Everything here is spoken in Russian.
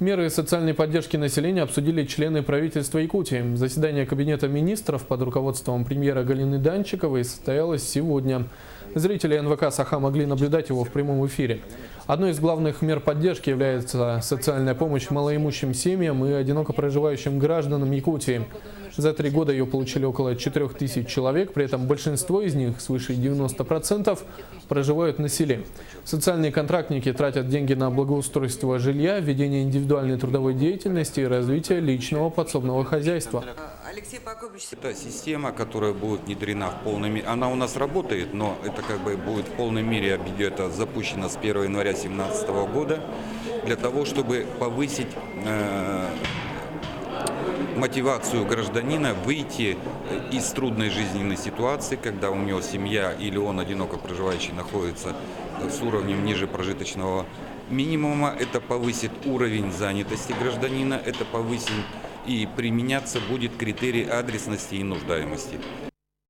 Меры социальной поддержки населения обсудили члены правительства Якутии. Заседание Кабинета министров под руководством премьера Галины Данчиковой состоялось сегодня. Зрители НВК «Саха» могли наблюдать его в прямом эфире. Одной из главных мер поддержки является социальная помощь малоимущим семьям и одиноко проживающим гражданам Якутии. За 3 года ее получили около 4000 человек, при этом большинство из них, свыше 90%, проживают на селе. Социальные контрактники тратят деньги на благоустройство жилья, ведение индивидуальной трудовой деятельности и развитие личного подсобного хозяйства. Это система, которая будет внедрена в полной мере. Она у нас работает, но это будет в полной мере это запущено с 1 января 2017 года для того, чтобы повысить мотивацию гражданина выйти из трудной жизненной ситуации, когда у него семья или он одиноко проживающий находится с уровнем ниже прожиточного минимума. Это повысит уровень занятости гражданина, это повысит и применяться будет критерий адресности и нуждаемости.